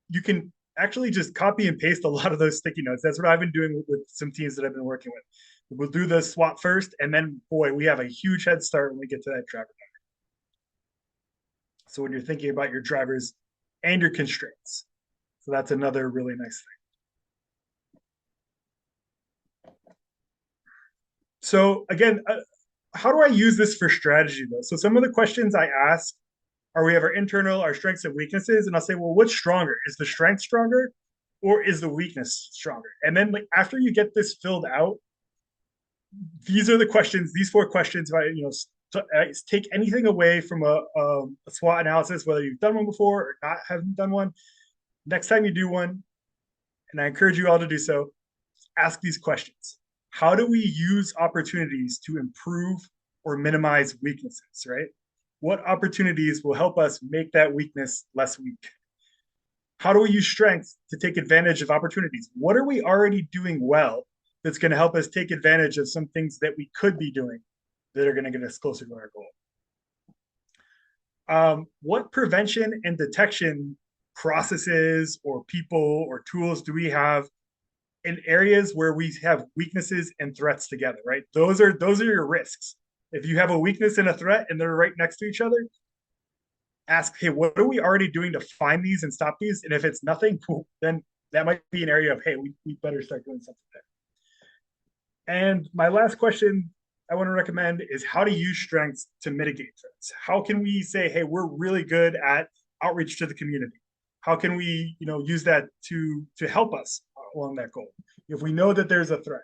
you can actually just copy and paste a lot of those sticky notes. That's what I've been doing with some teams that I've been working with. We'll do the SWOT first, and then, boy, we have a huge head start when we get to that driver diagram. So when you're thinking about your drivers and your constraints. So that's another really nice thing. So again, how do I use this for strategy though? So some of the questions I ask are we have our internal, our strengths and weaknesses, and I'll say, well, what's stronger? Is the strength stronger or is the weakness stronger? And then like after you get this filled out, these are the questions, these 4 questions, take anything away from a SWOT analysis, whether you've done one before or not haven't done one. Next time you do one, and I encourage you all to do so, ask these questions. How do we use opportunities to improve or minimize weaknesses, right? What opportunities will help us make that weakness less weak? How do we use strengths to take advantage of opportunities? What are we already doing well that's going to help us take advantage of some things that we could be doing that are going to get us closer to our goal? What prevention and detection processes or people or tools do we have in areas where we have weaknesses and threats together, right? Those are your risks. If you have a weakness and a threat and they're right next to each other, ask, hey, what are we already doing to find these and stop these? And if it's nothing, then that might be an area of, hey, we better start doing something there. And my last question I want to recommend is how to use strengths to mitigate threats. How can we say, hey, we're really good at outreach to the community? How can we, use that to help us along that goal if we know that there's a threat?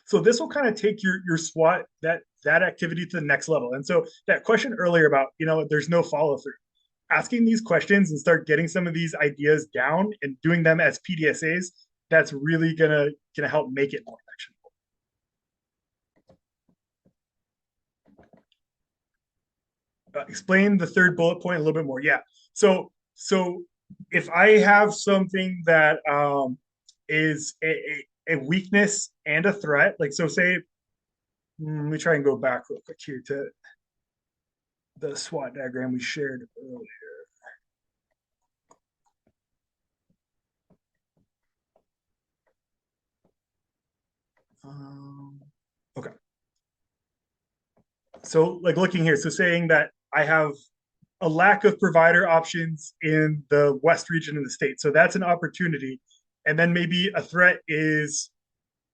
So this will kind of take your SWAT, that activity to the next level. And so that question earlier about, there's no follow through. Asking these questions and start getting some of these ideas down and doing them as PDSAs, that's really gonna help make it more actionable. Explain the third bullet point a little bit more. Yeah. So if I have something that is a weakness and a threat, like so say, let me try and go back real quick here to the SWOT diagram we shared earlier. Okay. So like looking here, so saying that I have a lack of provider options in the West region of the state. So that's an opportunity. And then maybe a threat is,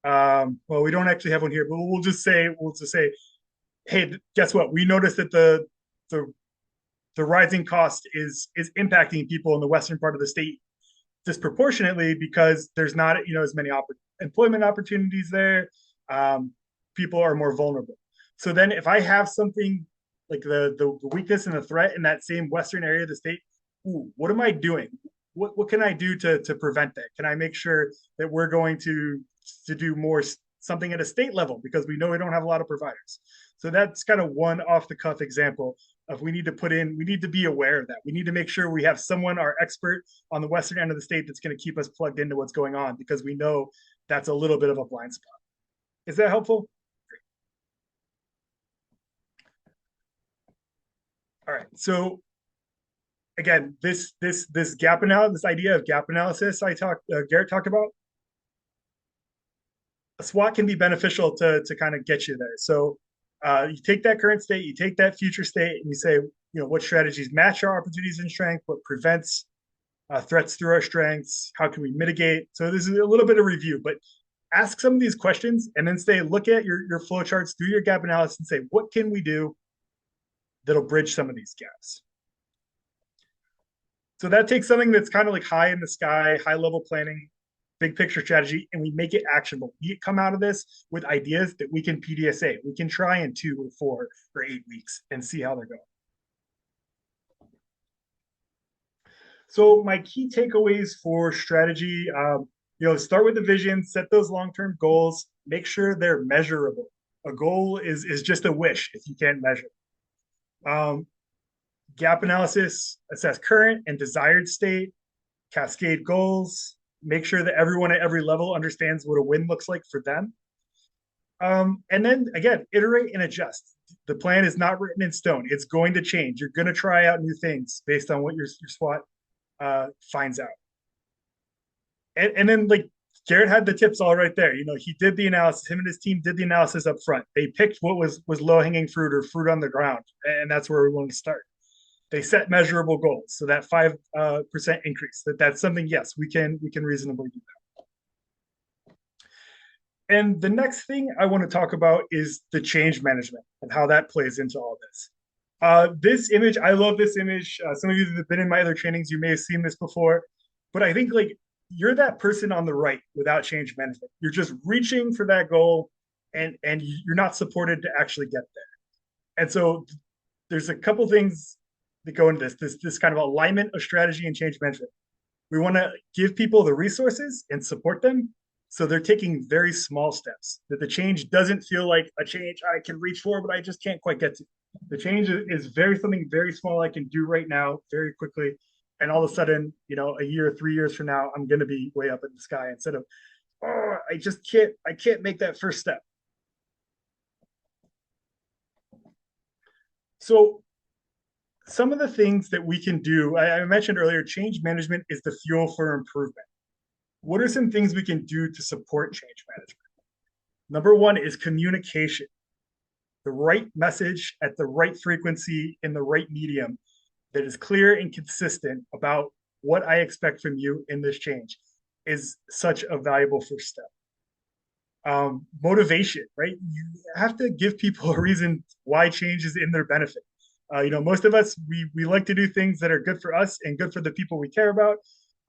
well, we don't actually have one here, but we'll just say, hey, guess what? We noticed that the rising cost is impacting people in the western part of the state disproportionately because there's not as many employment opportunities there. People are more vulnerable. So then if I have something like the weakness and the threat in that same western area of the state, what am I doing? What can I do to prevent that? Can I make sure that we're going to do more something at a state level because we know we don't have a lot of providers? So that's kind of one off the cuff example of we need to be aware of that. We need to make sure we have someone, our expert on the western end of the state, that's going to keep us plugged into what's going on because we know that's a little bit of a blind spot. Is that helpful? Great. All right. So again, this gap analysis, this idea of gap analysis Garrett talked about, a SWOT can be beneficial to kind of get you there. So you take that current state, you take that future state, and you say, what strategies match our opportunities and strength, what prevents threats through our strengths, how can we mitigate? So this is a little bit of review, but ask some of these questions and then look at your flow charts, do your gap analysis and say, what can we do that'll bridge some of these gaps? So that takes something that's kind of like high in the sky, high level planning, big picture strategy, and we make it actionable. We come out of this with ideas that we can PDSA. We can try in 2 or 4 or 8 weeks and see how they're going. So my key takeaways for strategy, start with the vision, set those long-term goals, make sure they're measurable. A goal is just a wish if you can't measure. Gap analysis, assess current and desired state, cascade goals, make sure that everyone at every level understands what a win looks like for them. And then again, iterate and adjust. The plan is not written in stone. It's going to change. You're going to try out new things based on what your SWOT finds out. And then like Garrett had the tips all right there. He did the analysis. Him and his team did the analysis up front. They picked what was low hanging fruit or fruit on the ground, and that's where we want to start. They set measurable goals, so that 5% increase. That's something. Yes, we can reasonably do that. And the next thing I want to talk about is the change management and how that plays into all this. This image, I love this image. Some of you that have been in my other trainings, you may have seen this before, but I think like you're that person on the right without change management. You're just reaching for that goal and you're not supported to actually get there. And so there's a couple things that go into this kind of alignment of strategy and change management. We want to give people the resources and support them so they're taking very small steps, that the change doesn't feel like a change I can reach for, but I just can't quite get to. The change is something very small I can do right now very quickly. And all of a sudden, a year, 3 years from now, I'm going to be way up in the sky instead of, I can't make that first step. So some of the things that we can do, I mentioned earlier, change management is the fuel for improvement. What are some things we can do to support change management? Number one is communication. The right message at the right frequency in the right medium that is clear and consistent about what I expect from you in this change is such a valuable first step. Motivation, right? You have to give people a reason why change is in their benefit. Most of us, we like to do things that are good for us and good for the people we care about.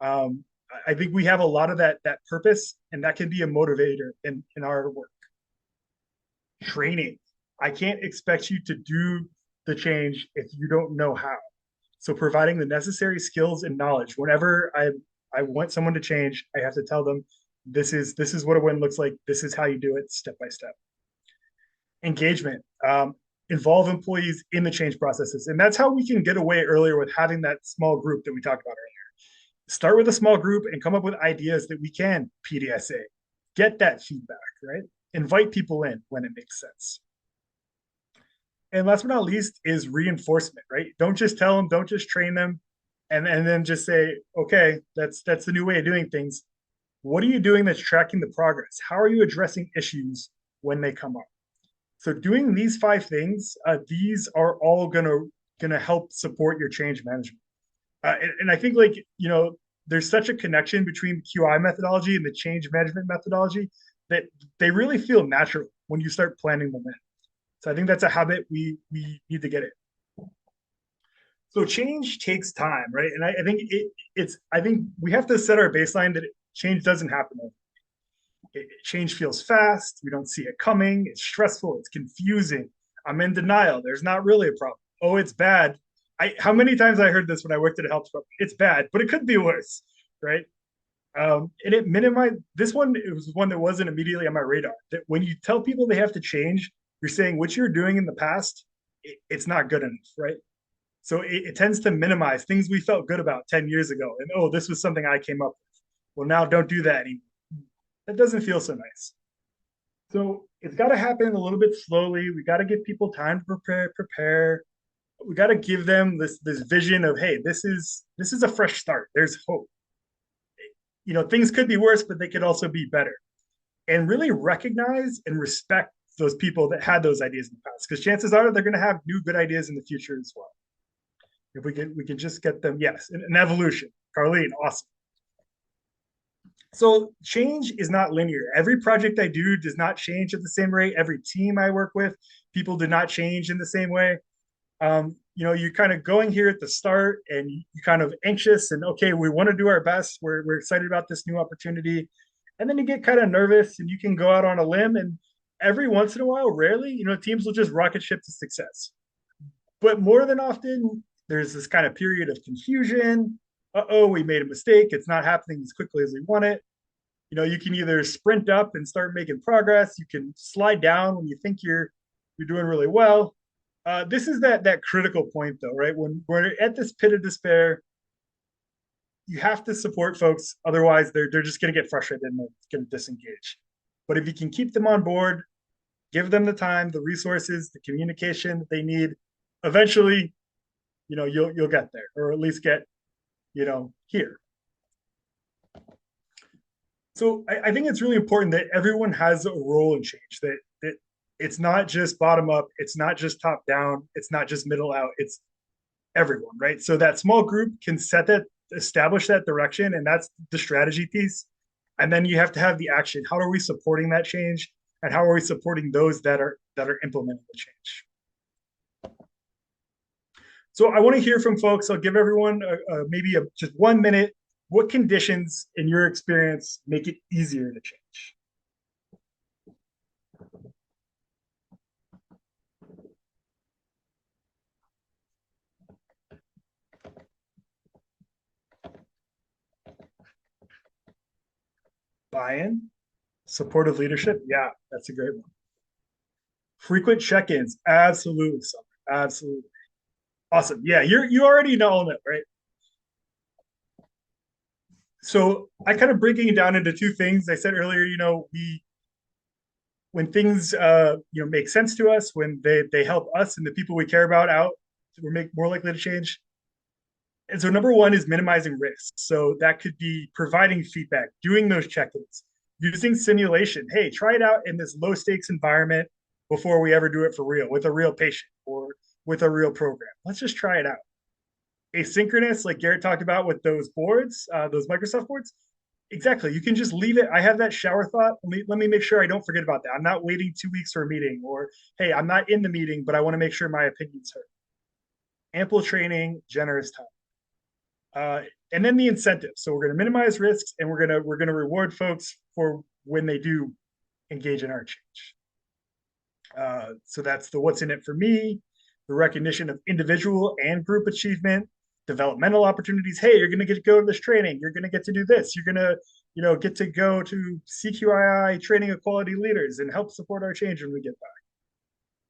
I think we have a lot of that purpose, and that can be a motivator in our work. Training. I can't expect you to do the change if you don't know how. So providing the necessary skills and knowledge. Whenever I want someone to change, I have to tell them this is what a win looks like. This is how you do it step by step. Engagement. Involve employees in the change processes. And that's how we can get away earlier with having that small group that we talked about earlier. Start with a small group and come up with ideas that we can PDSA. Get that feedback, right? Invite people in when it makes sense. And last but not least is reinforcement, right? Don't just tell them, don't just train them, and then just say, okay, that's the new way of doing things. What are you doing that's tracking the progress? How are you addressing issues when they come up? So doing these 5 things, these are all gonna help support your change management. And I think there's such a connection between the QI methodology and the change management methodology that they really feel natural when you start planning them in. So I think that's a habit we need to get in. So change takes time, right? And I think I think we have to set our baseline that change doesn't happen overnight. Change feels fast. We don't see it coming. It's stressful. It's confusing. I'm in denial. There's not really a problem. Oh, it's bad. How many times I heard this when I worked at a health department? It's bad, but it could be worse, right? And it minimized this one. It was one that wasn't immediately on my radar. That when you tell people they have to change, you're saying what you're doing in the past, it's not good enough, right? So it tends to minimize things we felt good about 10 years ago. And oh, this was something I came up with. Well, now don't do that anymore. That doesn't feel so nice. So it's got to happen a little bit slowly. We got to give people time to prepare. We got to give them this vision of, hey, this is a fresh start. There's hope. Things could be worse, but they could also be better. And really recognize and respect those people that had those ideas in the past, because chances are they're going to have new good ideas in the future as well. If we can just get them, yes, an evolution. Carlene, awesome. So change is not linear. Every project I do does not change at the same rate. Every team I work with, people do not change in the same way. You're kind of going here at the start and you're kind of anxious and okay, we want to do our best. We're excited about this new opportunity. And then you get kind of nervous and you can go out on a limb, and every once in a while, rarely, teams will just rocket ship to success. But more than often, there's this kind of period of confusion. Uh-oh, we made a mistake. It's not happening as quickly as we want it. You can either sprint up and start making progress. You can slide down when you think you're doing really well. This is that critical point, though, right? When we're at this pit of despair, you have to support folks. Otherwise, they're just going to get frustrated and they're going to disengage. But if you can keep them on board, give them the time, the resources, the communication that they need, eventually, you'll get there, or at least get, here. So I think it's really important that everyone has a role in change, that it's not just bottom up, it's not just top down, it's not just middle out, it's everyone, right? So that small group can establish that direction, and that's the strategy piece. And then you have to have the action. How are we supporting that change? And how are we supporting those that are implementing the change? So I want to hear from folks. I'll give everyone maybe just 1 minute. What conditions, in your experience, make it easier to change? Buy-in, supportive leadership. Yeah, that's a great one. Frequent check-ins. Absolutely, Summer. Absolutely. Awesome. Yeah, you already know that, right? So I kind of breaking it down into 2 things. I said earlier, when things make sense to us, when they help us and the people we care about out, we're more likely to change. And so number 1 is minimizing risk. So that could be providing feedback, doing those check-ins, using simulation. Hey, try it out in this low stakes environment before we ever do it for real with a real patient or with a real program. Let's just try it out. Asynchronous, like Garrett talked about with those boards, those Microsoft boards. Exactly. You can just leave it. I have that shower thought. Let me make sure I don't forget about that. I'm not waiting 2 weeks for a meeting, or hey, I'm not in the meeting, but I want to make sure my opinion's heard. Ample training, generous time. And then the incentives. So we're going to minimize risks, and we're gonna reward folks for when they do engage in our change. So that's the what's in it for me, the recognition of individual and group achievement, developmental opportunities. Hey, you're going to get to go to this training. You're going to get to do this. You're going to, get to go to CQII training of quality leaders and help support our change when we get back.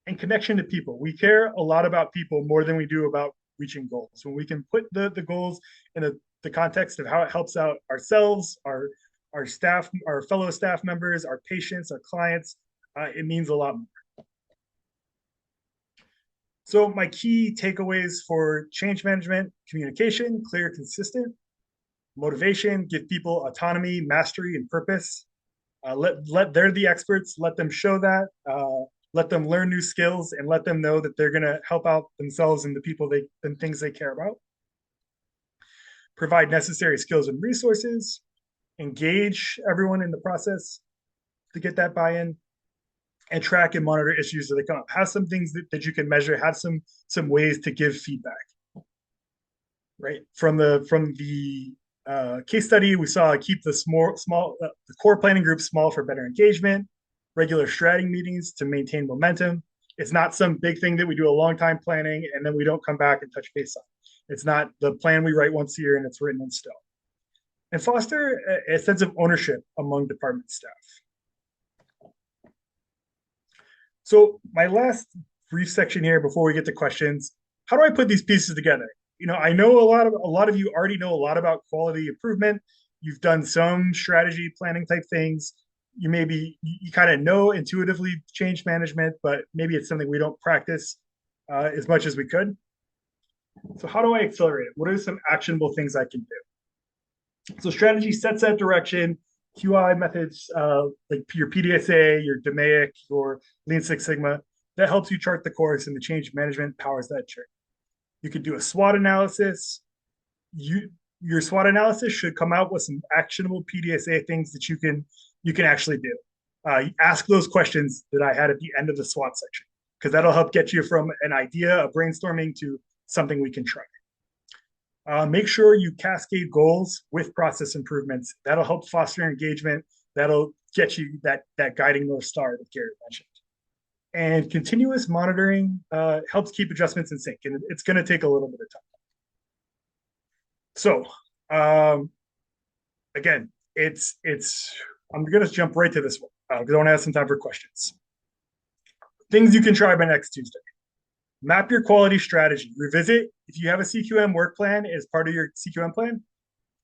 And connection to people. We care a lot about people more than we do about reaching goals. When we can put the goals in the context of how it helps out ourselves, our staff, our fellow staff members, our patients, our clients, it means a lot more. So my key takeaways for change management: communication, clear, consistent; motivation, give people autonomy, mastery, and purpose. They're the experts. Let them show that. Let them learn new skills, and let them know that they're going to help out themselves and the people and things they care about. Provide necessary skills and resources. Engage everyone in the process to get that buy-in. And track and monitor issues as they come up. Have some things that you can measure. Have some ways to give feedback. Right from the case study, we saw keep the the core planning group small for better engagement. Regular strategy meetings to maintain momentum. It's not some big thing that we do a long time planning and then we don't come back and touch base on. It's not the plan we write once a year and it's written in stone. And foster a sense of ownership among department staff. So my last brief section here before we get to questions: how do I put these pieces together? I know a lot of you already know a lot about quality improvement. You've done some strategy planning type things. You kind of know intuitively change management, but maybe it's something we don't practice as much as we could. So how do I accelerate it? What are some actionable things I can do? So strategy sets that direction. QI methods, like your PDSA, your DMAIC, your Lean Six Sigma, that helps you chart the course, and the change management powers that chart. You could do a SWOT analysis. Your SWOT analysis should come out with some actionable PDSA things that you can actually do. Ask those questions that I had at the end of the SWOT section, because that'll help get you from an idea of brainstorming to something we can try. Make sure you cascade goals with process improvements. That'll help foster engagement. That'll get you that guiding North Star that Garrett mentioned. And continuous monitoring helps keep adjustments in sync, and it's going to take a little bit of time. So again, I'm going to jump right to this one because I want to have some time for questions. Things you can try by next Tuesday. Map your quality strategy. Revisit if you have a CQM work plan as part of your CQM plan.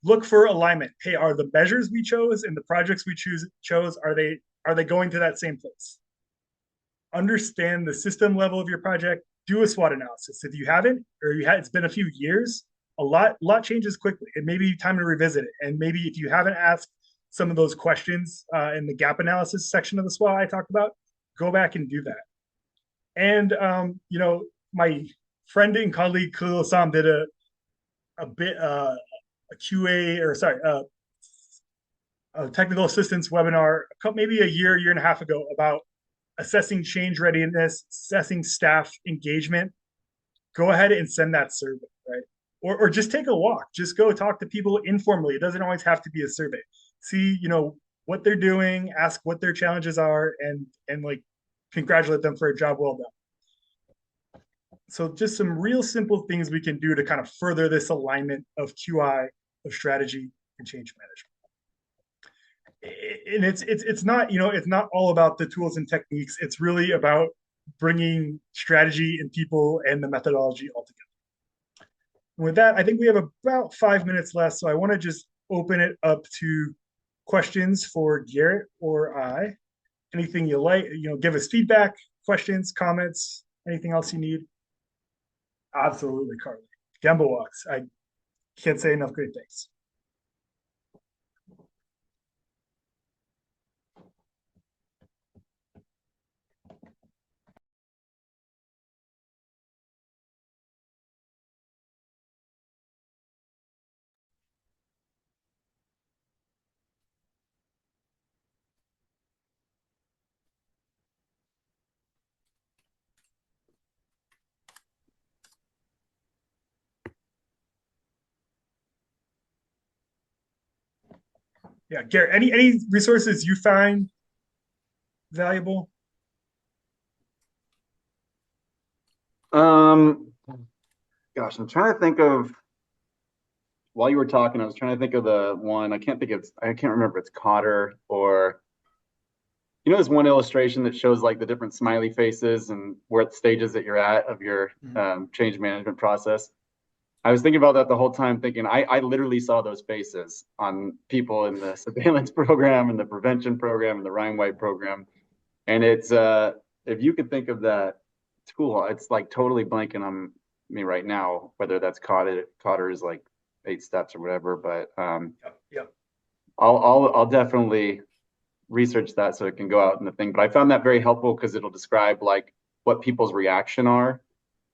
Look for alignment. Hey, are the measures we chose and the projects we chose are they going to that same place? Understand the system level of your project. Do a SWOT analysis. If you haven't, or it's been a few years, a lot changes quickly. It may be time to revisit it. And maybe if you haven't asked some of those questions in the gap analysis section of the SWOT I talked about, go back and do that. And my friend and colleague Khalil Assam did a QA a technical assistance webinar maybe a year and a half ago about assessing change readiness, assessing staff engagement. Go ahead and send that survey, right? Or just take a walk. Just go talk to people informally. It doesn't always have to be a survey. See, what they're doing, ask what their challenges are, and like congratulate them for a job well done. So just some real simple things we can do to kind of further this alignment of QI, of strategy, and change management. And it's not, it's not all about the tools and techniques. It's really about bringing strategy and people and the methodology all together. And with that, I think we have about 5 minutes left. So I want to just open it up to questions for Garrett or I. Anything you like, give us feedback, questions, comments, anything else you need. Absolutely, Carly. Gemba walks. I can't say enough great things. Yeah, Garrett, any resources you find valuable? Gosh, I'm trying to think of, while you were talking, I was trying to think of the one, I can't remember if it's Cotter or, there's one illustration that shows like the different smiley faces and what stages that you're at of your change management process. I was thinking about that the whole time, thinking I literally saw those faces on people in the surveillance program and the prevention program and the Ryan White program. And it's if you could think of that tool, it's like totally blanking on me right now, whether that's Cotter is like 8 steps or whatever, but Yep. I'll definitely research that so it can go out in the thing. But I found that very helpful because it'll describe like what people's reaction are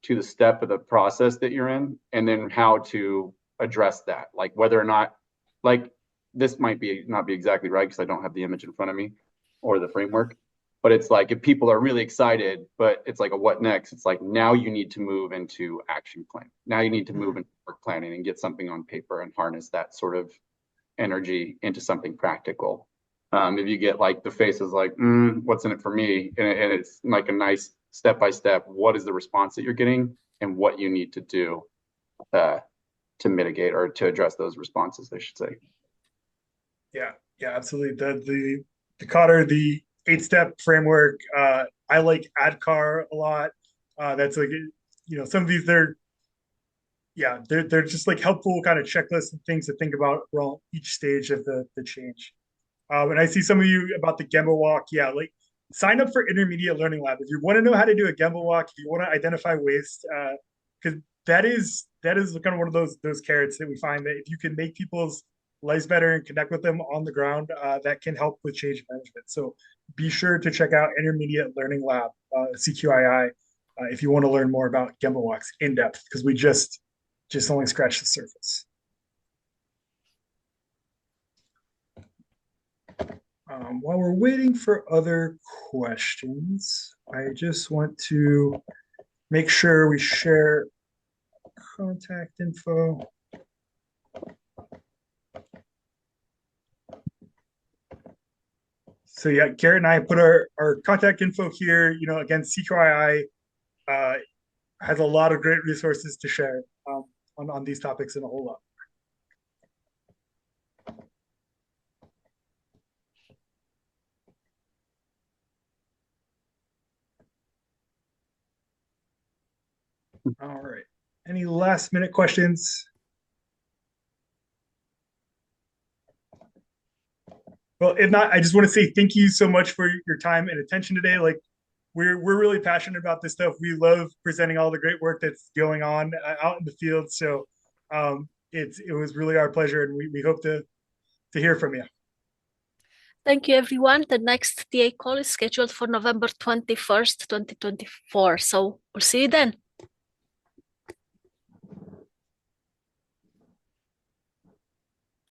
to the step of the process that you're in, and then how to address that. Like whether or not, like this might be not be exactly right because I don't have the image in front of me or the framework. But it's like if people are really excited, but it's like a what next? It's like now you need to move into action plan. Now you need to move into work planning and get something on paper and harness that sort of energy into something practical. If you get like the faces like, what's in it for me? And it's like a nice step by step, what is the response that you're getting and what you need to do to mitigate or to address those responses, I should say. Yeah, absolutely. The Cotter, the 8-step framework. I like ADKAR a lot. That's like, some of these they're just like helpful kind of checklists and things to think about around each stage of the change. And I see some of you about the Gemba walk. Yeah, like sign up for Intermediate Learning Lab if you want to know how to do a Gemba walk. If you want to identify waste, because that is kind of one of those carrots that we find that if you can make people's lives better and connect with them on the ground, that can help with change management. So be sure to check out Intermediate Learning Lab, CQII, if you want to learn more about Gemba walks in depth, because we just only scratched the surface. While we're waiting for other questions, I just want to make sure we share contact info. So yeah, Garrett and I put our contact info here. Again, CQII has a lot of great resources to share on these topics and a whole lot. All right. Any last minute questions? Well, if not, I just want to say thank you so much for your time and attention today. Like we're really passionate about this stuff. We love presenting all the great work that's going on out in the field. So it was really our pleasure, and we hope to hear from you. Thank you, everyone. The next TA call is scheduled for November 21st, 2024. So we'll see you then.